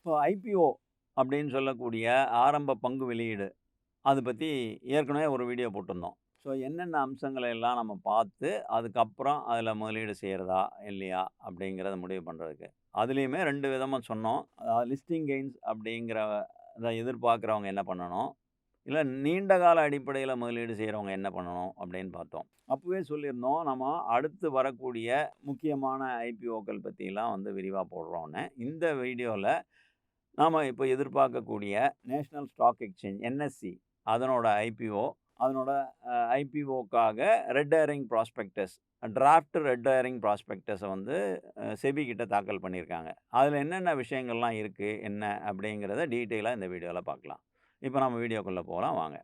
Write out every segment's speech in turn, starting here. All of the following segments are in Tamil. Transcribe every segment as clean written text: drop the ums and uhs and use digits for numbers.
இப்போ ஐபிஓ அப்படின்னு சொல்லக்கூடிய ஆரம்ப பங்கு வெளியீடு, அது பத்தி ஏற்கனவே ஒரு வீடியோ போட்டிருந்தோம். ஸோ என்னென்ன அம்சங்கள எல்லாம் நம்ம பார்த்து, அதுக்கப்புறம் அதில முதலீடு செய்றதா, இல்லையா அப்படிங்கிறத முடிவு பண்றதுக்கு. அதுலயுமே 2 விதமா சொன்னோம். அதாவது லிஸ்டிங் கெயின்ஸ் அப்படிங்கிறத எதிர்பார்க்கிறவங்க என்ன பண்ணணும்? இல்ல நீண்ட கால அடிப்படையில முதலீடு செய்றவங்க என்ன பண்ணணும் அப்படின்னு பார்த்தோம். அப்பவே சொல்லியிருந்தோம், நம்ம அடுத்து வரக்கூடிய முக்கியமான ஐபிஓக்கள் பத்திலாம் விரிவா போடுறோம்ன்னு. இந்த வீடியோல நாம இப்ப எதிர்பார்க்கக்கூடிய நேஷனல் ஸ்டாக் எக்ஸ்சேஞ்ச் என்எஸ்சி அதனோட ஐபிஓ, அதனோட ஐபிஓக்காக red herring prospectus, draft red herring ப்ராஸ்பெக்டஸ செபி கிட்ட தாக்கல் பண்ணியிருக்காங்க. அதுல என்னென்ன விஷயங்கள்லாம் இருக்கு, என்ன அப்படிங்கிறத டீட்டெயிலா இந்த வீடியோல பார்க்கலாம். இப்ப நம்ம வீடியோக்குள்ள போலாம் வாங்க.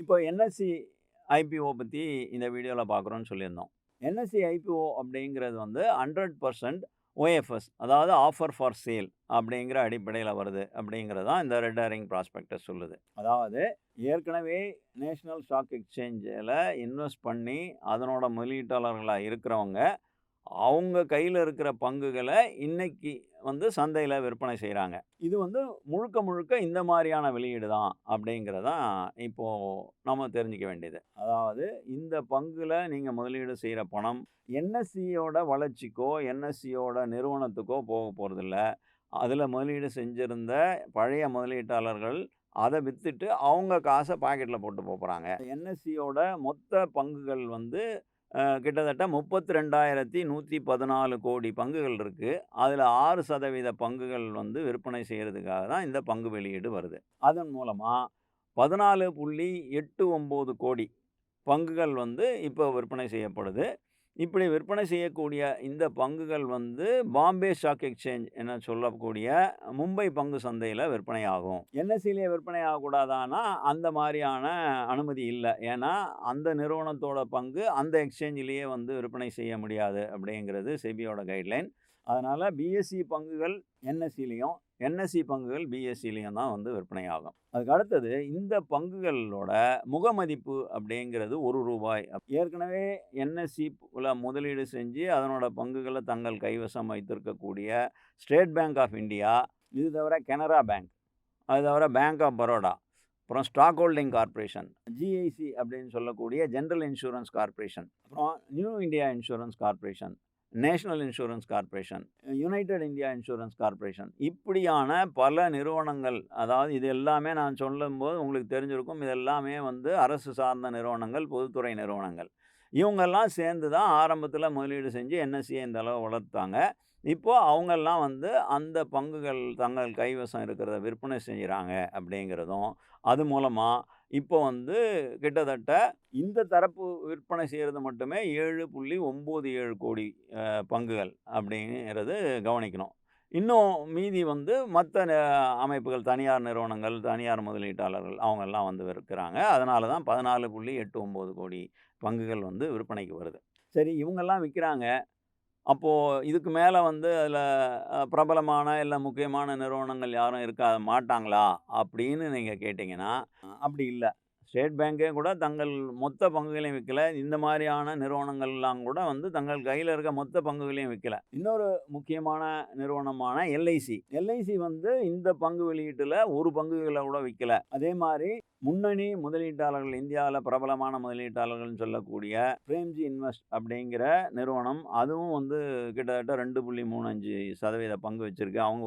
இப்போ என்எஸ்சி ஐபிஓ பத்தி இந்த வீடியோல பார்க்குறோம்னு சொல்லியிருந்தோம். என்எஸ்சி ஐபிஓ அப்படிங்கிறது 100% ஓஎஃப்எஸ், அதாவது ஆஃபர் ஃபார் சேல் அப்படிங்கிற அடிப்படையில வருது அப்படிங்கிறது தான் இந்த ரெட் ஹேரிங் ப்ராஸ்பெக்டஸ் சொல்லுது. அதாவது ஏற்கனவே நேஷனல் ஸ்டாக் எக்ஸ்சேஞ்சில இன்வெஸ்ட் பண்ணி அதனோட முதலீட்டாளர்களா இருக்கிறவங்க, அவங்க கையில இருக்கிற பங்குகள இன்னைக்கு சந்தையில விற்பனை செய்றாங்க. இது முழுக்க முழுக்க இந்த மாரியான வெளியீடு தான் அப்படிங்கிறது தான் இப்போ நம்ம தெரிஞ்சுக்க வேண்டியது. அதாவது இந்த பங்குல நீங்க முதலீடு செய்ற பணம் என்எஸ்சியோட வளர்ச்சிக்கோ, என்எஸ்சியோட நிறுவனத்துக்கோ போறதில்ல. அதுல முதலீடு செஞ்சிருந்த பழைய முதலீட்டாளர்கள் அத வித்துட்டு அவங்க காச பாக்கெட்ல போட்டு போப்போறாங்க. என்எஸ்சியோட மொத்த பங்குகள் கிட்டத்தட்ட 32,114 கோடி பங்குகள் இருக்கு. அதுல 6% பங்குகள் விற்பனை செய்றதுக்காக தான் இந்த பங்கு வெளியீடு வருது. அதன் மூலமா 14.89 கோடி பங்குகள் இப்போ விற்பனை செய்யப்படுது. இப்படி விற்பனை செய்யக்கூடிய இந்த பங்குகள் பாம்பே ஸ்டாக் எக்ஸ்சேஞ்ச் என சொல்லக்கூடிய மும்பை பங்கு சந்தையில விற்பனையாகும். என்எஸ்சிலே விற்பனை ஆகக்கூடாதான்னா, அந்த மாரியான அனுமதி இல்ல. ஏன்னா, அந்த நிறுவனத்தோட பங்கு அந்த எக்ஸ்சேஞ்சிலேயே விற்பனை செய்ய முடியாது அப்படிங்கிறது செபியோட கைட்லைன். அதனால பிஎஸ்சி பங்குகள் என்எஸ்சிலயும், என்எஸ்சி பங்குகள் பிஎஸ்சிலயும் தான் விற்பனையாகும். அதுக்கு அடுத்தது இந்த பங்குகளோட முகமதிப்பு அப்படிங்கிறது ரூ. 1. ஏற்கனவே என்எஸ்சில முதலீடு செஞ்சு அதனோட பங்குகள தங்கள் கைவசம் வைத்திருக்கக்கூடிய ஸ்டேட் பேங்க் ஆஃப் இந்தியா, இது தவிர கனரா பேங்க், அது தவிர பேங்க் ஆஃப் பரோடா, அப்புறம் ஸ்டாக் ஹோல்டிங் கார்ப்பரேஷன், ஜிஐசி அப்படின்னு சொல்லக்கூடிய ஜெனரல் இன்சூரன்ஸ் கார்ப்பரேஷன், அப்புறம் new India insurance corporation, national insurance corporation, United India insurance corporation, இப்படியான பல நிறுவனங்கள். அதாவது இது எல்லாமே நான் சொல்லும்போது உங்களுக்கு தெரிஞ்சிருக்கும். இது எல்லாமே அரசு சார்ந்த நிறுவனங்கள், பொதுத்துறை நிறுவனங்கள். இவங்கெல்லாம் சேர்ந்து தான் ஆரம்பத்தில முதலீடு செஞ்சு என்எஸ்சியை இந்த அளவு வளர்த்தாங்க. இப்போ அவங்கெல்லாம் அந்த பங்குகள் தங்கள் கைவசம் இருக்கிறத விற்பனை செய்றாங்க அப்படிங்கிறதும், அது மூலமா இப்போ கிட்டத்தட்ட இந்த தரப்பு விற்பனை செய்றது மட்டுமே 7.97 கோடி பங்குகள் அப்படிங்கிறது கவனிக்கணும். இன்னும் மீதி மத்த அமைப்புகள், தனியார் நிறுவனங்கள், தனியார் முதலீட்டாளர்கள் அவங்கெல்லாம் விற்கிறாங்க. அதனால தான் 14.89 கோடி பங்குகள் விற்பனைக்கு வருது. சரி, இவங்கெல்லாம் விக்கிறாங்க. அப்போ இதுக்கு மேல அதில பிரபலமான இல்ல முக்கியமான நிறுவனங்கள் யாரும் இருக்க மாட்டாங்களா? அப்படின்னு நீங்க கேட்டீங்கன்னா, அப்படி இல்ல. ஸ்டேட் பேங்கே கூட தங்கள் மொத்த பங்குகளையும் விக்கல. இந்த மாரியான நிறுவனங்கள்லாம் கூட தங்கள் கையில இருக்க மொத்த பங்குகளையும் விக்கல. இன்னொரு முக்கியமான நிறுவனமான எல்ஐசி. எல்ஐசி இந்த பங்கு வெளியீட்டுல ஒரு பங்குகள கூட விக்கல. அதே மாரி முன்னணி முதலீட்டாளர்கள், இந்தியாவில பிரபலமான முதலீட்டாளர்கள்னு சொல்லக்கூடிய பிரேம்ஜி இன்வெஸ்ட் அப்படிங்கிற நிறுவனம், அதுவும் கிட்டத்தட்ட 2.35% பங்கு வச்சிருக்கு. அவங்க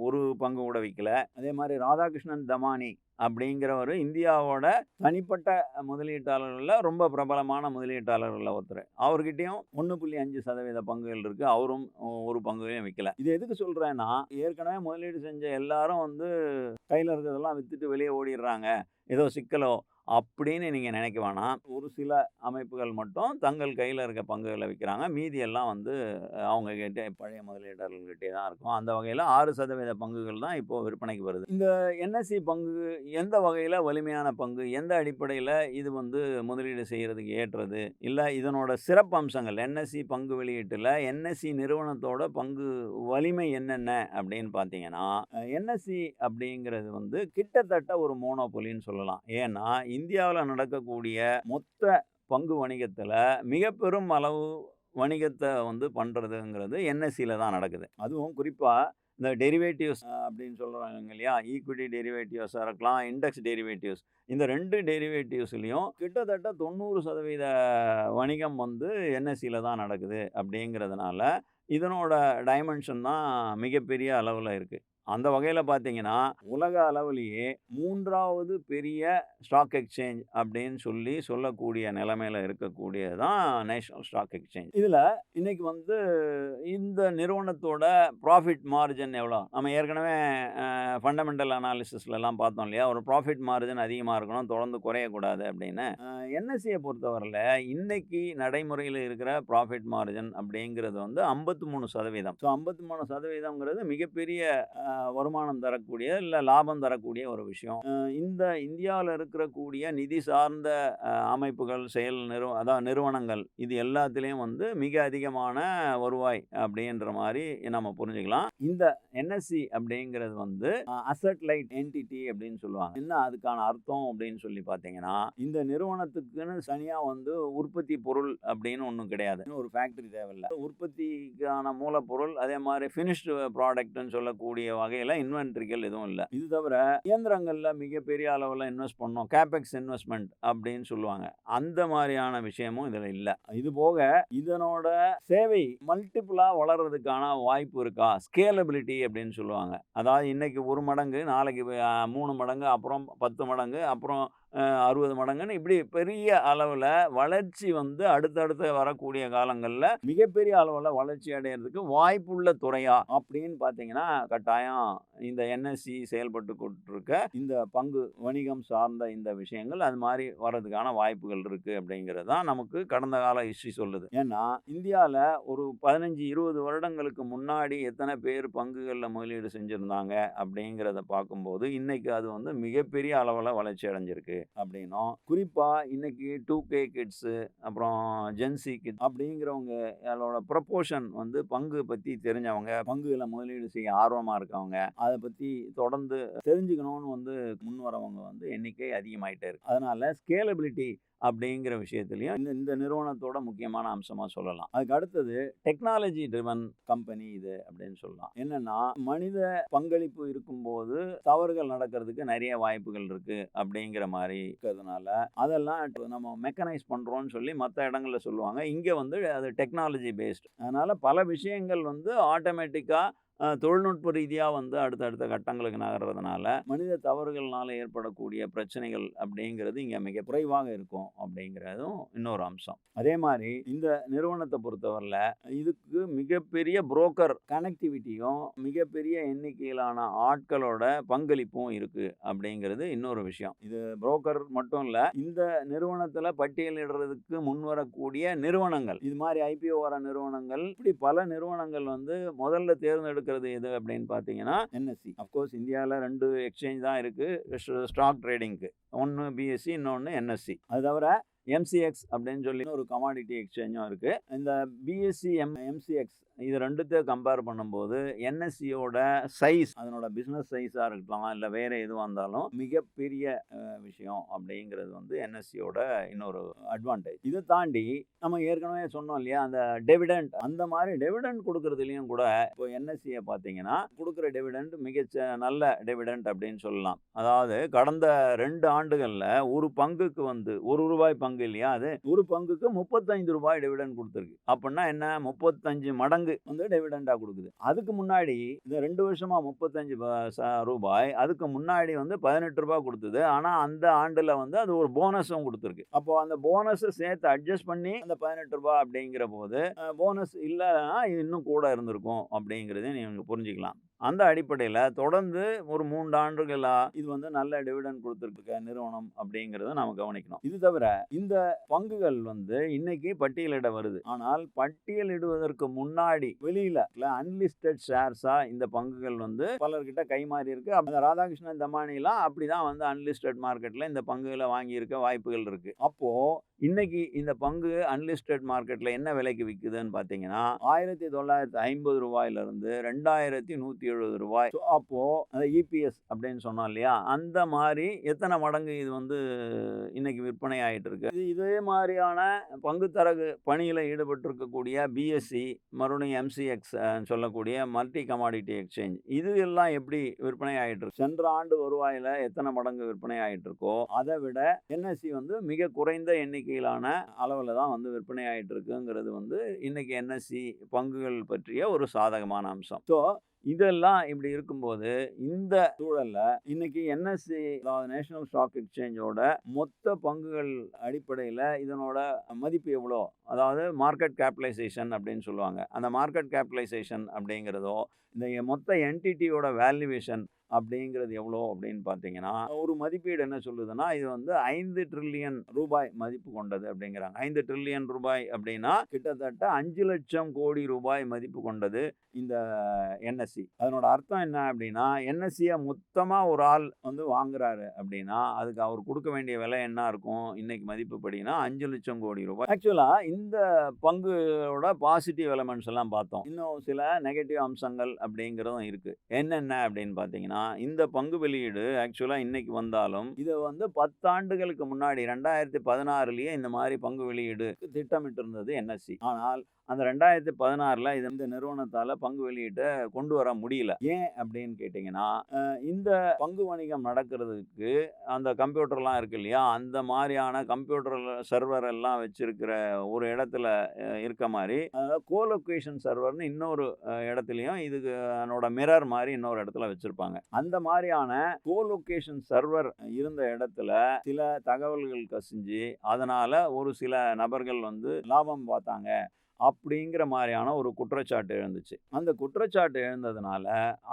ஒரு பங்கு கூட விக்கல. அதே மாரி ராதாகிருஷ்ணன் தமானி அப்படிங்கிறவரு இந்தியாவோட தனிப்பட்ட முதலீட்டாளர்கள்ல ரொம்ப பிரபலமான முதலீட்டாளர்கள்ல ஒருத்தரு. அவர்கிட்டயும் 1.5% பங்குகள் இருக்கு. அவரும் ஒரு பங்கையும் விக்கல. இது எதுக்கு சொல்றேன்னா, ஏற்கனவே முதலீடு செஞ்ச எல்லாரும் கையில இருக்கிறதெல்லாம் வித்துட்டு வெளிய ஓடிர்றாங்க. ஏதோ சிக்கலோ அப்படின்னு நீங்க நினைக்க வேணாம். ஒரு சில அமைப்புகள் மட்டும் தங்கள் கையில இருக்க பங்குகள விக்கிறாங்க. மீதி எல்லாம் அவங்க கிட்ட பழைய முதலீட்டாளர்கள்கிட்டயே தான் இருக்கும். அந்த வகையில 6% பங்குகள் தான் இப்போ விற்பனைக்கு வருது. இந்த என்எஸ்சி பங்கு எந்த வகையில வலிமையான பங்கு? எந்த அடிப்படையில இது முதலீடு செய்யறதுக்கு ஏற்றது? இல்ல இதனோட சிறப்பு அம்சங்கள், என்எஸ்சி பங்கு வெளியீட்டுல என்எஸ்சி நிறுவனத்தோட பங்கு வலிமை என்னென்ன அப்படின்னு பார்த்தீங்கன்னா, என்எஸ்சி அப்படிங்கிறது கிட்டத்தட்ட ஒரு மோனோபொலின்னு சொல்லலாம். ஏன்னா, இந்தியாவுல நடக்கக்கூடிய மொத்த பங்கு வணிகத்துல மிக பெரும் அளவு வணிகத்த வந்து பண்றதுங்கிறது என்எஸ்சில தான் நடக்குது. அதுவும் குறிப்பா இந்த டெரிவேட்டிவ்ஸ் அப்படின்னு சொல்றாங்க இல்லையா? ஈக்விட்டி டெரிவேட்டிவ்ஸா இருக்கலாம், இண்டெக்ஸ் டெரிவேட்டிவ்ஸ். இந்த 2 டெரிவேட்டிவ்ஸ்லயும் கிட்டத்தட்ட 90% வணிகம் வந்து என்எஸ்சில தான் நடக்குது அப்படிங்கிறதுனால, இதனோட டைமென்ஷன் தான் மிகப்பெரிய அளவுல இருக்கு. அந்த வகையில பார்த்தீங்கன்னா, உலக அளவிலேயே 3வது பெரிய ஸ்டாக் எக்ஸ்சேஞ்ச் அப்படின்னு சொல்லக்கூடிய நிலைமையில இருக்கக்கூடியது தான் நேஷனல் ஸ்டாக் எக்ஸ்சேஞ்ச். இதுல இன்னைக்கு வந்து இந்த நிறுவனத்தோட ப்ராஃபிட் மார்ஜின் எவ்வளோ? நம்ம ஏற்கனவே ஃபண்டமெண்டல் அனாலிசிஸ்லலாம் பார்த்தோம் இல்லையா? ஒரு ப்ராஃபிட் மார்ஜின் அதிகமா இருக்கணும், தொடர்ந்து குறையக்கூடாது அப்படின்னு. என்எஸ்சிய பொறுத்தவரையில இன்னைக்கு நடைமுறையில இருக்கிற ப்ராஃபிட் மார்ஜின் அப்படிங்கிறது வந்து 53%. ஸோ 53%ங்கிறது மிகப்பெரிய வருமானம் தரக்கூடிய, இல்ல லாபம் தரக்கூடிய ஒரு விஷயம். இந்த இந்தியாவுல இருக்கக்கூடிய நிதி சார்ந்த அமைப்புகள், அதான் நிறுவனங்கள் இது எல்லாத்துலயும் வந்து மிக அதிகமான வருவாய் அப்படின்ற மாரி நம்ம புரிஞ்சுக்கலாம். இந்த என்எஸ்சி அப்படிங்கிறது வந்து அசெட் லைட் என்டிட்டி அப்படின்னு சொல்லுவாங்க. என்ன அதுக்கான அர்த்தம் அப்படின்னு சொல்லி பார்த்தீங்கன்னா, இந்த நிறுவனத்துக்குன்னு தனியா வந்து உற்பத்தி பொருள் அப்படின்னு ஒண்ணும் கிடையாது. ஒரு ஃபேக்டரி தேவையில்ல. உற்பத்திக்கான மூலப்பொருள், அதே மாதிரி ஃபினிஷ்டு ப்ராடக்ட்ன்னு சொல்லக்கூடிய வகையில இன்வென்டரிகள் எதுவும் இல்ல. இது தவிர இயந்திரங்கள்ல மிகப்பெரிய அளவுல இன்வெஸ்ட் பண்ணோம். கேபெக்ஸ் இன்வெஸ்ட்மென்ட் அப்படின்னு சொல்லுவாங்க. அந்த மாதிரியான விஷயமும் இதுல இல்ல. இது போக இதனோட சேவை மல்டிபிளா வளர்றதுக்கான வாய்ப்பு இருக்கா? ஸ்கேலபிலிட்டி அப்படின்னு சொல்லுவாங்க. அதாவது இன்னைக்கு 1 மடங்கு, நாளைக்கு 3 மடங்கு, அப்புறம் 10 மடங்கு, அப்புறம் 60 மடங்குன்னு இப்படி பெரிய அளவுல வளர்ச்சி வந்து அடுத்தடுத்து வரக்கூடிய காலங்கள்ல மிகப்பெரிய அளவுல வளர்ச்சி அடையறதுக்கு வாய்ப்புள்ள துறையா அப்படின்னு பார்த்தீங்கன்னா, கட்டாயம் இந்த என்எஸ்சி செயல்பட்டு கொண்டிருக்க இந்த பங்கு வணிகம் சார்ந்த இந்த விஷயங்கள் அது மாரி வர்றதுக்கான வாய்ப்புகள் இருக்கு அப்படிங்கிறது தான் நமக்கு கடந்த கால ஹிஸ்டரி சொல்லுது. ஏன்னா, இந்தியால ஒரு 15, 20 வருடங்களுக்கு முன்னாடி எத்தனை பேர் பங்குகள்ல முதலீடு செஞ்சிருந்தாங்க அப்படிங்கிறத பார்க்கும்போது, இன்னைக்கு அது வந்து மிகப்பெரிய அளவுல வளர்ச்சி அடைஞ்சிருக்கு அப்படின்னும், குறிப்பா இன்னைக்கு 2K கிட்ஸு, அப்புறம் ஜென்சி கிட்ஸ் அப்படிங்கிறவங்க அதோட ப்ரொபோர்ஷன் வந்து பங்கு பத்தி தெரிஞ்சவங்க, பங்குல முதலீடு செய்ய ஆர்வமா இருக்கவங்க, அதை பத்தி தொடர்ந்து தெரிஞ்சுக்கணும்னு வந்து முன் வரவங்க வந்து எண்ணிக்கை அதிகமாயிட்டே இருக்கு. அதனால ஸ்கேலபிலிட்டி அப்படிங்கிற விஷயத்திலையும் இந்த நிறுவனத்தோட முக்கியமான அம்சமா சொல்லலாம். அதுக்கு அடுத்தது டெக்னாலஜி ட்ரிவன் கம்பெனி இது அப்படின்னு சொல்லலாம். என்னன்னா, மனித பங்களிப்பு இருக்கும்போது தவறுகள் நடக்கிறதுக்கு நிறைய வாய்ப்புகள் இருக்கு அப்படிங்கிற மாதிரி இருக்கிறதுனால, அதெல்லாம் நம்ம மெக்கனைஸ் பண்றோம்னு சொல்லி மற்ற இடங்கள்ல சொல்லுவாங்க. இங்க வந்து அது டெக்னாலஜி பேஸ்ட். அதனால பல விஷயங்கள் வந்து ஆட்டோமேட்டிக்கா தொழில்நுட்ப ரீதியா வந்து அடுத்தடுத்த கட்டங்களுக்கு நகர்றதுனால, மனித தவறுகள்னால ஏற்படக்கூடிய பிரச்சனைகள் அப்படிங்கிறது இங்க மிக குறைவாக இருக்கும் அப்படிங்கிறதும் இன்னொரு அம்சம். அதே மாரி இந்த நிறுவனத்த பொறுத்தவரையில இதுக்கு மிகப்பெரிய புரோக்கர் கனெக்டிவிட்டியும், மிகப்பெரிய எண்ணிக்கையிலான ஆட்களோட பங்களிப்பும் இருக்கு அப்படிங்கிறது இன்னொரு விஷயம். இது புரோக்கர் மட்டும் இல்ல, இந்த நிறுவனத்துல பட்டியலிடுறதுக்கு முன்வரக்கூடிய நிறுவனங்கள், இது மாரி ஐபிஓ வர நிறுவனங்கள், இப்படி பல நிறுவனங்கள் வந்து முதல்ல தேர்ந்தெடுக்கிறது எது அப்படின்னு பார்த்தீங்கன்னா என்எஸ்சி. அஃப்கோர்ஸ் இந்தியாவில் 2 எக்ஸ்சேஞ்ச் தான் இருக்கு ஸ்டாக் ட்ரேடிங்க்கு. ஒன்று பிஎஸ்சி, இன்னொன்று என்எஸ்சி. அது தவிர எம்சிஎக்ஸ் அப்படின்னு சொல்லி ஒரு கமாடிட்டி எக்ஸ்சேஞ்சும் இருக்கு. இந்த பிஎஸ்சி எம்சிஎக்ஸ் இது 2த்தையும் கம்பேர் பண்ணும்போது என்எஸ்சியோட சைஸ், அதனோட பிஸ்னஸ் சைஸாக இருக்கலாம், இல்லை வேற எதுவாக இருந்தாலும் மிகப்பெரிய விஷயம் அப்படிங்கிறது வந்து என்எஸ்சியோட இன்னொரு அட்வான்டேஜ். இதை தாண்டி நம்ம ஏற்கனவே சொன்னோம் இல்லையா, அந்த டெவிடெண்ட், அந்த மாதிரி டெவிடெண்ட் கொடுக்கறதுலையும் கூட இப்போ என்எஸ்சியை பார்த்தீங்கன்னா கொடுக்குற டெவிடெண்ட் நல்ல டெவிடெண்ட் அப்படின்னு சொல்லலாம். அதாவது கடந்த 2 ஆண்டுகளில் ஒரு பங்குக்கு வந்து ₹1 பங்கு இல்லையா, அது ஒரு பங்குக்கு ₹35 டெவிடெண்ட் கொடுத்துருக்கு. அப்படின்னா என்ன, 35 மடங்கு வந்து டெவிடெண்டா கொடுக்குது. அதுக்கு முன்னாடி இந்த 2 வருஷமா ₹35, அதுக்கு முன்னாடி வந்து ₹18 கொடுத்தது. ஆனா அந்த ஆண்டுல வந்து அது ஒரு போனஸும் கொடுத்துருக்கு. அப்போ அந்த போனஸ் சேர்த்து அட்ஜஸ்ட் பண்ணி அந்த ₹18 அப்படிங்கிற போது போனஸ் இல்லைன்னா இன்னும் கூட இருந்திருக்கும் அப்படிங்கிறத நீங்க புரிஞ்சுக்கலாம். அந்த அடிப்படையில் தொடர்ந்து ஒரு 3 ஆண்டுகளா இது வந்து நல்ல டிவிடெண்ட் கொடுத்துருக்க நிறுவனம் அப்படிங்கிறத நம்ம கவனிக்கணும். இது தவிர இந்த பங்குகள் வந்து இன்னைக்கு பட்டியலிட வருது. ஆனால் பட்டியலிடுவதற்கு முன்னாடி வெளியில அன்லிஸ்டட் ஷேர்ஸா இந்த பங்குகள் வந்து பலர்கிட்ட கைமாறி இருக்கு. அந்த ராதாகிருஷ்ணன் தமானிலாம் அப்படிதான் வந்து அன்லிஸ்டட் மார்க்கெட்ல இந்த பங்குகளை வாங்கி இருக்க வாய்ப்புகள் இருக்கு. அப்போ இன்னைக்கு இந்த பங்கு அன்லிஸ்டட் மார்க்கெட்ல என்ன விலைக்கு விக்குதுன்னு பார்த்தீங்கன்னா, ரூ. 1950 இருந்து ரூ. 2170. அப்போ அந்த இபிஎஸ் அப்படின்னு சொன்னோம் இல்லையா? அந்த மாரி எத்தன மடங்கு இது வந்து இன்னைக்கு விற்பனை ஆயிட்டு இருக்கு. இதே மாரியான பங்கு தரகு பணியில ஈடுபட்டிருக்கக்கூடிய பிஎஸ்சி, மறுபடியும் எம்சிஎக்ஸ் சொல்லக்கூடிய மல்டி கமாடிட்டி எக்ஸ்சேஞ்ச் இது எல்லாம் எப்படி விற்பனை ஆயிட்டு இருக்கு? சென்ற ஆண்டு வருவாயில எத்தன மடங்கு விற்பனை ஆயிட்டு இருக்கோ, அதை விட என்எஸ்சி வந்து மிக குறைந்த எண்ணிக்கையிலான அளவுல தான் வந்து விற்பனை ஆயிட்டு இருக்குங்கிறது வந்து இன்னைக்கு என்எஸ்சி பங்குகள் பற்றிய ஒரு சாதகமான அம்சம். இதெல்லாம் இப்படி இருக்கும்போது, இந்த சூழல்ல இன்னைக்கு என்எஸ்சி அதாவது நேஷனல் ஸ்டாக் எக்ஸ்சேஞ்சோட மொத்த பங்குகள் அடிப்படையில இதனோட மதிப்பு எவ்வளோ? அதாவது மார்க்கெட் கேபிடலைசேஷன் அப்படின்னு சொல்லுவாங்க. அந்த மார்க்கெட் கேபிடலைசேஷன் அப்படிங்கிறதோ, இந்த மொத்த என்டிட்டியோட வேல்யூவேஷன் அப்படிங்கிறது எவ்வளோ அப்படின்னு பார்த்தீங்கன்னா, ஒரு மதிப்பீடு என்ன சொல்லுதுன்னா, இது வந்து ரூ. 5 டிரில்லியன் மதிப்பு கொண்டது அப்படிங்கிறாங்க. 5 டிரில்லியன் ரூபாய் அப்படின்னா, கிட்டத்தட்ட 5,00,000 கோடி ரூபாய் மதிப்பு கொண்டது இந்த என்எஸ்சி. அதனோட அர்த்தம் என்ன அப்படின்னா, என்எஸ்சியை மொத்தமா ஒரு ஆள் வந்து வாங்குறாரு அப்படின்னா, அதுக்கு அவர் கொடுக்க வேண்டிய விலை என்ன இருக்கும்? இன்னைக்கு மதிப்புப்படினா 5,00,000 கோடி ரூபாய். ஆக்சுவலா இந்த பங்கோட பாசிட்டிவ் எலமெண்ட்ஸ் எல்லாம் பார்த்தோம். இன்னும் சில நெகட்டிவ் அம்சங்கள் அப்படிங்கிறதும் இருக்கு. என்னென்ன அப்படின்னு பார்த்தீங்கன்னா, இந்த பங்கு வெளியீடு ஆக்சுவலா இன்னைக்கு வந்தாலும், இது வந்து 10 ஆண்டுகளுக்கு முன்னாடி 2016லயே இந்த மாதிரி பங்கு வெளியீடு திட்டமிட்டு இருந்தது என்எஸ்சி. ஆனால் அந்த 2016ல இந்த நிறுவனத்தால பங்கு வெளியீட்டை கொண்டு வர முடியல. ஏன் அப்படின்னு கேட்டீங்கன்னா, இந்த பங்கு வணிகம் நடக்கிறதுக்கு அந்த கம்ப்யூட்டர்லாம் இருக்கு இல்லையா? அந்த மாதிரியான கம்ப்யூட்டர் சர்வர் எல்லாம் வச்சிருக்கிற ஒரு இடத்துல இருக்க மாதிரி, அதாவது கோலொகேஷன் சர்வர்னு இன்னொரு இடத்துலயும் இதுக்கு அதனோட மிரர் மாதிரி இன்னொரு இடத்துல வச்சிருப்பாங்க. அந்த மாதிரியான கோலொகேஷன் சர்வர் இருந்த இடத்துல சில தகவல்கள் கசிஞ்சு, அதனால ஒரு சில நபர்கள் வந்து லாபம் பார்த்தாங்க அப்படிங்கிற மாதிரியான ஒரு குற்றச்சாட்டு எழுந்துச்சு. அந்த குற்றச்சாட்டு எழுந்ததுனால,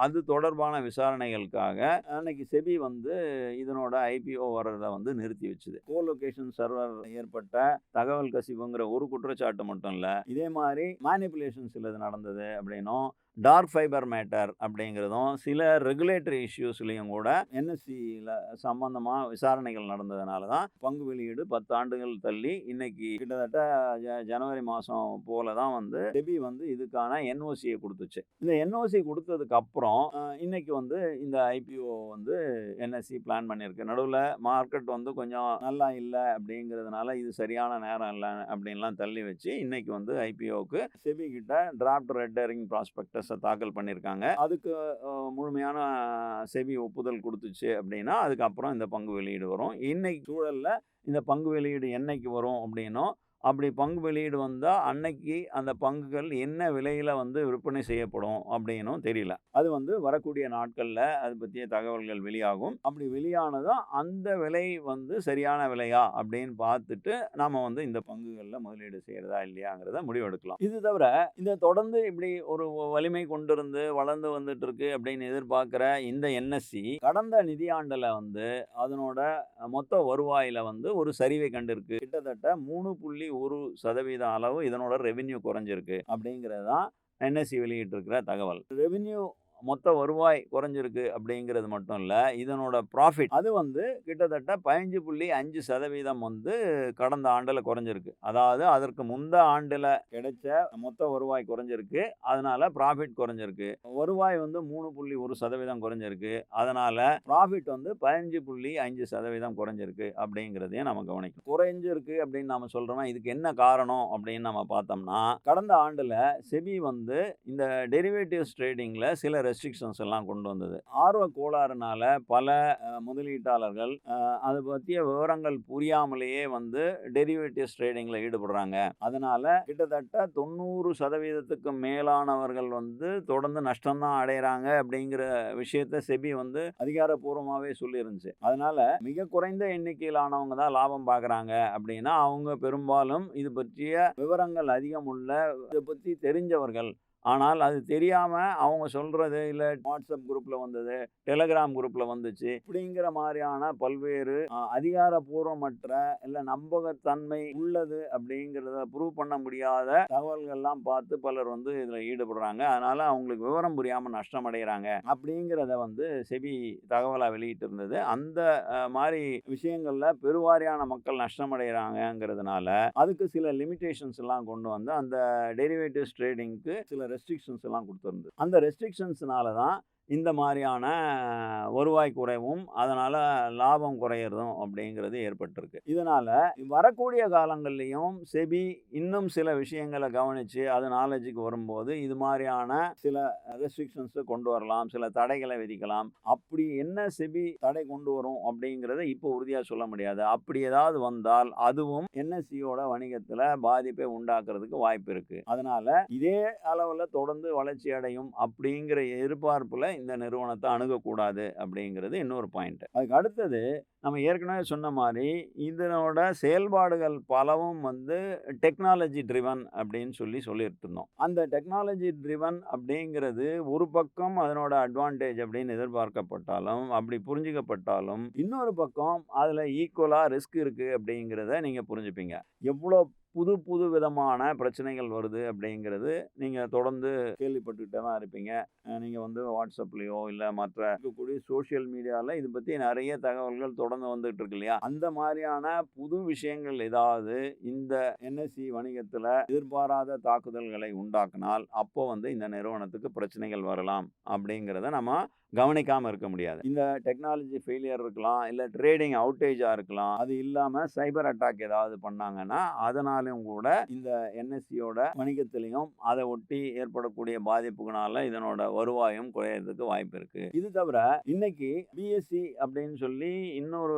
அது தொடர்பான விசாரணைகளுக்காக அன்னைக்கு செபி வந்து இதனோட ஐபிஓ வர்றத வந்து நிறுத்தி வச்சுது. கோலொகேஷன் சர்வர் ஏற்பட்ட தகவல் கசிவுங்கிற ஒரு குற்றச்சாட்டு மட்டும் இல்ல, இதே மாதிரி மேனிபுலேஷன் சிலது நடந்தது அப்படின்னும், டார்க் ஃபைபர் மேட்டர் அப்படிங்கிறதும் சில ரெகுலேட்டரி இஷ்யூஸ்லையும் கூட என்எஸ்சியில் சம்பந்தமாக விசாரணைகள் நடந்ததுனால தான் பங்கு வெளியீடு 10 ஆண்டுகள் தள்ளி இன்னைக்கு கிட்டத்தட்ட ஜனவரி மாதம் போல தான் வந்து செபி வந்து இதுக்கான என்ஓசியை கொடுத்துச்சு. இந்த என்ஓசி கொடுத்ததுக்கு அப்புறம் இன்னைக்கு வந்து இந்த ஐபிஓ வந்து என்எஸ்சி பிளான் பண்ணியிருக்கு. நடுவில் மார்க்கெட் வந்து கொஞ்சம் நல்லா இல்லை அப்படிங்கிறதுனால இது சரியான நேரம் இல்லை அப்படின்லாம் தள்ளி வச்சு இன்னைக்கு வந்து ஐபிஓக்கு செபி கிட்ட டிராஃப்ட் ரெட் ஹெரிங் ப்ராஸ்பெக்டஸ் தாக்கல் பண்ணியிருக்காங்க. அதுக்கு முழுமையான செபி ஒப்புதல் கொடுத்துச்சு அப்படின்னா அதுக்கப்புறம் இந்த பங்கு வெளியீடு வரும். இன்னைக்கு சூழல்ல இந்த பங்கு வெளியீடு என்னைக்கு வரும் அப்படின்னும், அப்படி பங்கு வெளியீடு வந்தால் அன்னைக்கு அந்த பங்குகள் என்ன விலையில் வந்து விற்பனை செய்யப்படும் அப்படின்னும் தெரியல. அது வந்து வரக்கூடிய நாட்களில் அது பற்றிய தகவல்கள் வெளியாகும். அப்படி வெளியானதும் அந்த விலை வந்து சரியான விலையா அப்படின்னு பார்த்துட்டு நாம் வந்து இந்த பங்குகளில் முதலீடு செய்கிறதா இல்லையாங்கிறத முடிவெடுக்கலாம். இது தவிர இந்த தொடர்ந்து இப்படி ஒரு வலிமை கொண்டிருந்து வளர்ந்து வந்துட்டு இருக்கு அப்படின்னு எதிர்பார்க்குற இந்த என்எஸ்சி கடந்த நிதியாண்டில் வந்து அதனோட மொத்த வருவாயில் வந்து ஒரு சரிவை கண்டிருக்கு. கிட்டத்தட்ட 3.1% அளவு இதனோட ரெவென்யூ குறைஞ்சிருக்கு அப்படிங்கிறது தான் என்எஸ்சி வெளியிட்டிருக்கிற தகவல். ரெவென்யூ மொத்த வருவாய் குறைஞ்சிருக்கு அப்படிங்கிறது மட்டும் இல்லை, இதனோட ப்ராஃபிட் அது வந்து கிட்டத்தட்ட 15.5% வந்து கடந்த ஆண்டில் குறைஞ்சிருக்கு. அதாவது அதற்கு முந்த ஆண்டில் கிடைச்ச மொத்த வருவாய் குறைஞ்சிருக்கு, அதனால ப்ராஃபிட் குறைஞ்சிருக்கு. வருவாய் வந்து 3.1% குறைஞ்சிருக்கு, அதனால ப்ராஃபிட் வந்து 15.5% குறைஞ்சிருக்கு அப்படிங்கிறதையும் நம்ம கவனிக்கணும். குறைஞ்சிருக்கு அப்படின்னு நம்ம சொல்றோம்னா இதுக்கு என்ன காரணம் அப்படின்னு நம்ம பார்த்தோம்னா, கடந்த ஆண்டில் செபி வந்து இந்த டெரிவேட்டிவ்ஸ் ட்ரேடிங்கில் சில ரெஸ்ட்ரிக்ஷன்ஸ் எல்லாம் கொண்டு வந்தது. ஆர்வ கோளாறுனால பல முதலீட்டாளர்கள் அதை பற்றிய விவரங்கள் புரியாமலேயே வந்து டெரிவேட்டிவ்ஸ் ட்ரேடிங்கில் ஈடுபடுறாங்க. அதனால கிட்டத்தட்ட 90% மேலானவர்கள் வந்து தொடர்ந்து நஷ்டம்தான் அடைகிறாங்க அப்படிங்கிற விஷயத்த செபி வந்து அதிகாரப்பூர்வமாகவே சொல்லியிருந்துச்சு. அதனால மிக குறைந்த எண்ணிக்கையிலானவங்க தான் லாபம் பார்க்குறாங்க அப்படின்னா அவங்க பெரும்பாலும் இது பற்றிய விவரங்கள் அதிகம் உள்ள இதை பற்றி தெரிஞ்சவர்கள் ஆனால் அது தெரியாம அவங்க சொல்றது, இல்ல WhatsApp குரூப்ல வந்தது, Telegram குரூப்ல வந்துச்சு, இப்படிங்கிற மாரியான பல்வேறு அதிகாரப்பூர்வமற்ற, இல்ல நம்பகத்தன்மை உள்ளது அப்படிங்கிறத ப்ரூவ் பண்ண முடியாத தகவல்கள்லாம் பார்த்து பலர் வந்து இதுல ஈடுபடுறாங்க. அதனால அவங்களுக்கு விவரம் புரியாம நஷ்டம் அடையறாங்க அப்படிங்கிறத வந்து செபி தகவலா வெளியிட்டு இருந்தது. அந்த மாரி விஷயங்கள்ல பெருவாரியான மக்கள் நஷ்டம் அடையறாங்கங்கிறதுனால, அதுக்கு சில லிமிட்டேஷன்ஸ் எல்லாம் கொண்டு வந்து அந்த டெரிவேட்டிவ்ஸ் ட்ரேடிங்க்கு சில ரெஸ்ட்ரிக்ஷன்ஸ் எல்லாம் குடுத்திருந்தது. அந்த ரெஸ்ட்ரிக்ஷன்ஸ்னால தான் இந்த மாரியான வருவாய் குறைவும், அதனால லாபம் குறையறதும் அப்படிங்கிறது ஏற்பட்டிருக்கு. இதனால வரக்கூடிய காலங்கள்லயும் செபி இன்னும் சில விஷயங்கள கவனிச்சு, அது நாலேட்ஜுக்கு வரும்போது, இது மாரியான சில ரெஸ்ட்ரிக்ஷன்ஸ கொண்டு வரலாம். சில தடைகள விதிக்கலாம். அப்படி என்ன செபி தடை கொண்டு வரும் அப்படிங்கிறத இப்போ உறுதியா சொல்ல முடியாது. அப்படி ஏதாவது வந்தால், அதுவும் NSEயோட வணிகத்துல பாதிப்பை உண்டாக்குறதுக்கு வாய்ப்பு இருக்கு. அதனால இதே அளவுல தொடர்ந்து வளர்ச்சி அடையும் அப்படிங்கிற எதிர்பார்ப்புல இந்த நிறுவனத்த அணுகக்கூடாது அப்படிங்கிறது இன்னொரு பாயிண்ட். அதுக்கு அடுத்தது நம்ம ஏற்கனவே சொன்ன மாரி, இதனோட செயல்பாடுகள் பலவும் வந்து டெக்னாலஜி ட்ரிவன் அப்படின்னு சொல்லிட்டு இருந்தோம். அந்த டெக்னாலஜி ட்ரிவன் அப்படிங்கிறது ஒரு பக்கம் அதனோட அட்வான்டேஜ் அப்படின்னு எதிர்பார்க்கப்பட்டாலும், அப்படி புரிஞ்சுக்கப்பட்டாலும், இன்னொரு பக்கம் அதுல ஈக்குவலா ரிஸ்க் இருக்கு அப்படிங்கிறத நீங்க புரிஞ்சுப்பீங்க. எவ்வளோ புது விதமான பிரச்சனைகள் வருது அப்படிங்கிறது நீங்க தொடர்ந்து கேள்விப்பட்டுக்கிட்டே தான் இருப்பீங்க. நீங்க வந்து WhatsAppலயோ இல்ல மற்ற இருக்கக்கூடிய சோசியல் மீடியால இது பத்தி நிறைய தகவல்கள் தொடர்ந்து வந்துட்டு இருக்கு இல்லையா? அந்த மாரியான புது விஷயங்கள் ஏதாவது இந்த NSE வணிகத்துல எதிர்பாராத தாக்குதல்களை உண்டாக்கினால், அப்போ வந்து இந்த நிறுவனத்துக்கு பிரச்சனைகள் வரலாம் அப்படிங்கிறத நம்ம கவனிக்காம இருக்க முடியாது. இந்த டெக்னாலஜி ஃபெயிலியர் இருக்கலாம், இல்ல ட்ரேடிங் அவுட்டேஜா இருக்கலாம். அது இல்லாம சைபர் அட்டாக் ஏதாவது பண்ணாங்கன்னா, அதனாலும் கூட இந்த NSEயோட வணிகத்திலயும் அதை ஒட்டி ஏற்படக்கூடிய பாதிப்புகளால இதனோட வருவாயும் குறையறதுக்கு வாய்ப்பு இருக்கு. இது தவிர இன்னைக்கு BSE அப்படின்னு சொல்லி இன்னொரு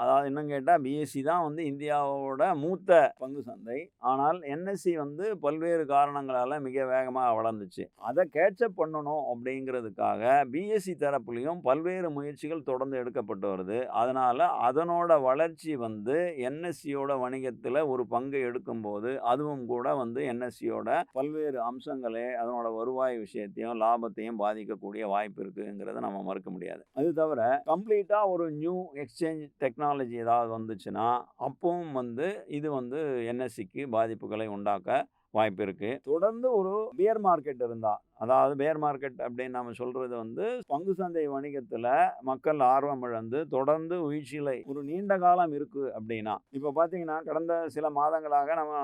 அதாவது இன்னும் கேட்டா BSE தான் வந்து இந்தியாவோட மூத்த பங்கு சந்தை. ஆனால் NSE வந்து பல்வேறு காரணங்களால மிக வேகமா வளர்ந்துச்சு. அதை கேட்சப் பண்ணணும் அப்படிங்கிறதுக்காக BSE தரப்புலயும் பல்வேறு முயற்சிகள் தொடர்ந்து எடுக்கப்பட்டு வருது. அதனால அதனோட வளர்ச்சி வந்து NSEயோட வணிகத்துல ஒரு பங்கை எடுக்கும்போது, அதுவும் கூட வந்து NSEயோட பல்வேறு அம்சங்களை, அதனோட வருவாய் விஷயத்தையும், லாபத்தையும் பாதிக்கக்கூடிய வாய்ப்பு இருக்குங்கிறத நம்ம மறுக்க முடியாது. அது தவிர கம்ப்ளீட்டா ஒரு நியூ எக்ஸ்சேஞ்ச் டெக்னாலஜி ஏதாவது வந்துச்சுன்னா, அப்பவும் வந்து இது வந்து NSEக்கு பாதிப்புகளை உண்டாக்க வாய்ப்பு இருக்கு. தொடர்ந்து ஒரு பியர் மார்க்கெட் இருந்தா, அதாவது பியர் மார்க்கெட் அப்படின்னு நாம சொல்றது வந்து பங்கு சந்தை வணிகத்துல மக்கள் ஆர்வம் இழந்து தொடர்ந்து வீழ்ச்சியில ஒரு நீண்ட காலம் இருக்கு அப்படின்னா, இப்ப பாத்தீங்கன்னா கடந்த சில மாதங்களாக நம்ம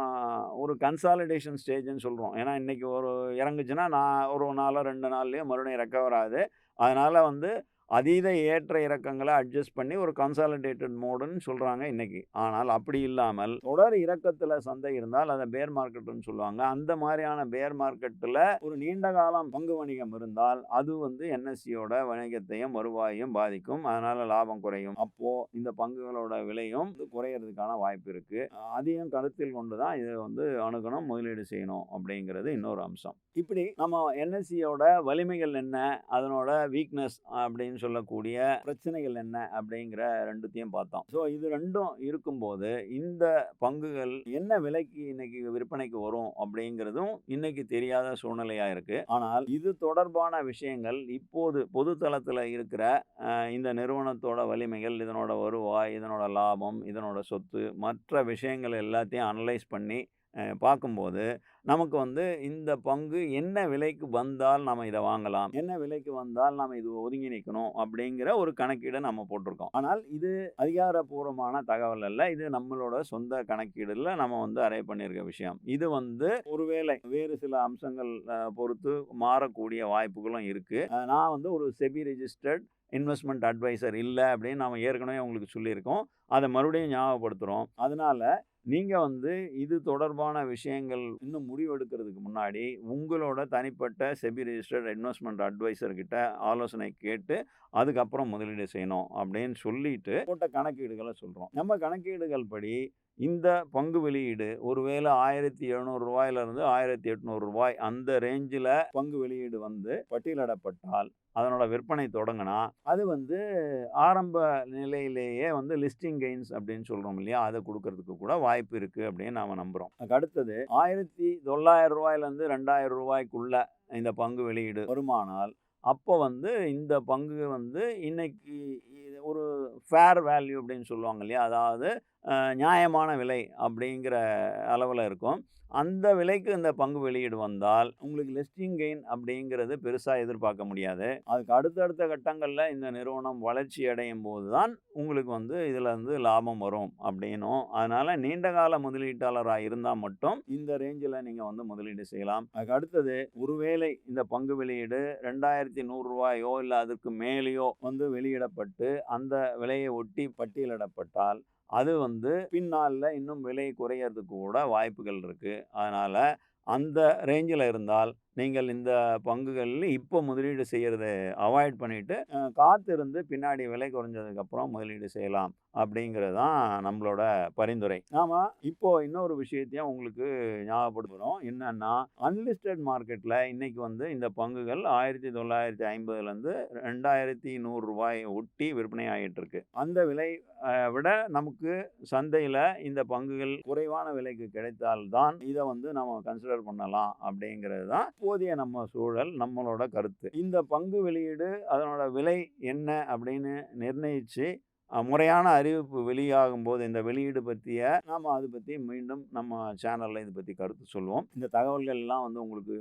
ஒரு கன்சாலிடேஷன் ஸ்டேஜ்னு சொல்றோம். ஏன்னா இன்னைக்கு ஒரு இறங்குச்சுன்னா ஒரு நாளோ 2 நாள்லயோ மறுபடியும் ரெக்கவர் ஆகுது. அதனால வந்து அதீத ஏற்ற இறக்கங்களை அட்ஜஸ்ட் பண்ணி ஒரு கன்சாலிடேட்டட் மோடுன்னு சொல்றாங்க இன்னைக்கு. ஆனால் அப்படி இல்லாமல் தொடர் இறக்கத்துல சந்தை இருந்தால் அதை பேர் மார்க்கெட்னு சொல்லுவாங்க. அந்த மாதிரியான பேர் மார்க்கெட்டில் ஒரு நீண்ட காலம் பங்கு வணிகம் இருந்தால் அது வந்து NSEயோட வணிகத்தையும் வருவாயையும் பாதிக்கும். அதனால லாபம் குறையும். அப்போ இந்த பங்குகளோட விலையும் குறையறதுக்கான வாய்ப்பு இருக்கு. அதையும் கருத்தில் கொண்டு தான் இதை வந்து அணுகணும், முதலீடு செய்யணும் அப்படிங்கிறது இன்னொரு அம்சம். இப்படி நம்ம NSEயோட வலிமைகள் என்ன, அதனோட வீக்னஸ் அப்படின்னு சொல்லக்கூடிய பிரச்சனைகள் என்ன அப்படிங்கிற ரெண்டுத்தையும் பார்த்தோம். ஸோ இது ரெண்டும் இருக்கும்போது இந்த பங்குகள் என்ன விலைக்கு இன்னைக்கு விற்பனைக்கு வரும் அப்படிங்கிறதும் இன்னைக்கு தெரியாத சூழ்நிலையா இருக்கு. ஆனால் இது தொடர்பான விஷயங்கள் இப்போது பொது தளத்தில் இருக்கிற இந்த நிறுவனத்தோட வலிமைகள், இதனோட வருவாய், இதனோட லாபம், இதனோட சொத்து, மற்ற விஷயங்கள் எல்லாத்தையும் அனலைஸ் பண்ணி பார்க்கும்போது நமக்கு வந்து இந்த பங்கு என்ன விலைக்கு வந்தால் நம்ம இதை வாங்கலாம், என்ன விலைக்கு வந்தால் நாம் இது ஒதுங்கி நிற்கணும் அப்படிங்கிற ஒரு கணக்கீடை நம்ம போட்டிருக்கோம். ஆனால் இது அதிகாரப்பூர்வமான தகவல் அல்ல. இது நம்மளோட சொந்த கணக்கீடுல நம்ம வந்து அரைவ் பண்ணியிருக்க விஷயம். இது வந்து ஒருவேளை வேறு சில அம்சங்கள் பொறுத்து மாறக்கூடிய வாய்ப்புகளும் இருக்கு. நான் வந்து ஒரு செபி ரெஜிஸ்டர்ட் இன்வெஸ்ட்மெண்ட் அட்வைசர் இல்லை அப்படின்னு நம்ம ஏற்கனவே உங்களுக்கு சொல்லியிருக்கோம். அதை மறுபடியும் ஞாபகப்படுத்துகிறோம். அதனால நீங்கள் வந்து இது தொடர்பான விஷயங்கள் இன்னும் முடிவெடுக்கிறதுக்கு முன்னாடி உங்களோட தனிப்பட்ட செபி ரெஜிஸ்டர்ட் இன்வெஸ்ட்மெண்ட் அட்வைசர்கிட்ட ஆலோசனை கேட்டு அதுக்கப்புறம் முதலீடு செய்யணும் அப்படின்னு சொல்லிட்டு போட்ட கணக்கீடுகளை சொல்கிறோம். நம்ம கணக்கீடுகள் படி இந்த பங்கு வெளியீடு ஒருவேளை 1700 ரூபாயிலிருந்து 1800 ரூபாய் அந்த ரேஞ்சில் பங்கு வெளியீடு வந்து பட்டியலிடப்பட்டால் அதனோட விற்பனை தொடங்குனா, அது வந்து ஆரம்ப நிலையிலேயே வந்து லிஸ்டிங் கெயின்ஸ் அப்படின்னு சொல்றோம் இல்லையா? அத குடுக்கறதுக்கு கூட வாய்ப்பு இருக்கு அப்படின்னு நாம நம்புறோம். அதுக்கு அடுத்தது ரூ. 1900லேருந்து ரூ. 2000க்குள்ள இந்த பங்கு வெளியீடு வருமானால், அப்போ வந்து இந்த பங்கு வந்து இன்னைக்கு ஒரு ஃபேர் வேல்யூ அப்படின்னு சொல்லுவாங்க இல்லையா? அதாவது நியாயமான விலை அப்படிங்கிற அளவுல இருக்கும். அந்த விலைக்கு இந்த பங்கு வெளியீடு வந்தால், உங்களுக்கு லிஸ்டிங் கெயின் அப்படிங்கிறது பெருசா எதிர்பார்க்க முடியாது. அதுக்கு அடுத்தடுத்த கட்டங்கள்ல இந்த நிறுவனம் வளர்ச்சி அடையும்போது தான் உங்களுக்கு வந்து இதுல இருந்து லாபம் வரும் அப்படின்னும். அதனால நீண்ட கால முதலீட்டாளரா இருந்தா மட்டும் இந்த ரேஞ்சுல நீங்க வந்து முதலீடு செய்யலாம். அதுக்கு அடுத்தது ஒருவேளை இந்த பங்கு வெளியீடு ரூ. 2100 இல்ல அதற்கு மேலேயோ வந்து வெளியிடப்பட்டு, அந்த விலையை ஒட்டி பட்டியலிடப்பட்டால், அது வந்து பின்னாள்ல இன்னும் விலை குறையறதுக்கு கூட வாய்ப்புகள் இருக்கு. அதனால அந்த ரேஞ்சில இருந்தால், நீங்கள் இந்த பங்குகள்ல இப்போ முதலீடு செய்யறத அவாய்ட் பண்ணிட்டு, காத்திருந்து பின்னாடி விலை குறைஞ்சதுக்கப்புறம் முதலீடு செய்யலாம். அப்படிங்கிறது தான் நம்மளோட பரிந்துரை. நாம இப்போ இன்னொரு விஷயத்தையும் உங்களுக்கு ஞாபகப்படுத்துறோம். என்னன்னா, அன்லிஸ்டட் மார்க்கெட்ல இன்னைக்கு வந்து இந்த பங்குகள் 1950லேருந்து ரூ. 2100 ஒட்டி விற்பனை ஆயிட்டு இருக்கு. அந்த விலை விட நமக்கு சந்தையில இந்த பங்குகள் குறைவான விலைக்கு கிடைத்தால் தான் இத வந்து நம்ம கன்சிடர் பண்ணலாம் அப்படிங்கிறது தான் இப்போதைய நம்ம சூழல், நம்மளோட கருத்து. இந்த பங்கு வெளியீடு அதனோட விலை என்ன அப்படின்னு நிர்ணயிச்சு முறையான அறிவிப்பு வெளியாகும்போது இந்த வெளியீடு பற்றிய நாம அது பற்றி மீண்டும் நம்ம சேனல்ல இது பற்றி கருத்து சொல்லுவோம். இந்த தகவல்கள் எல்லாம் வந்து உங்களுக்கு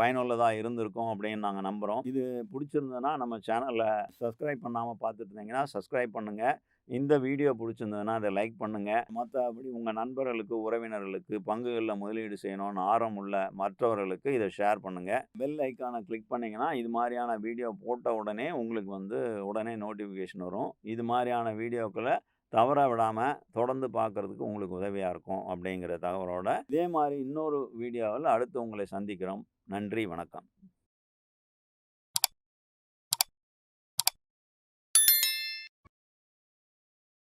பயனுள்ளதா இருந்திருக்கும் அப்படின்னு நாங்க நம்புறோம். இது பிடிச்சிருந்ததுன்னா நம்ம சேனலை சப்ஸ்கிரைப் பண்ணாம பார்த்துட்டு இருந்தீங்கன்னா சப்ஸ்கிரைப் பண்ணுங்க. இந்த வீடியோ பிடிச்சிருந்ததுன்னா அதை லைக் பண்ணுங்க. மற்றபடி உங்க நண்பர்களுக்கு, உறவினர்களுக்கு பங்குகள்ல முதலீடு செய்யணும்னு ஆர்வம் உள்ள மற்றவர்களுக்கு இதை ஷேர் பண்ணுங்க. பெல் ஐக்கானை கிளிக் பண்ணீங்கன்னா இது மாதிரியான வீடியோ போட்ட உடனே உங்களுக்கு வந்து உடனே நோட்டிஃபிகேஷன் வரும். இது மாதிரியான வீடியோக்களை தவற விடாம தொடர்ந்து பார்க்கறதுக்கு உங்களுக்கு உதவியா இருக்கும் அப்படிங்கிற தகவலோட இதே மாதிரி இன்னொரு வீடியோவில் அடுத்து உங்களை சந்திக்கிறோம். நன்றி, வணக்கம்.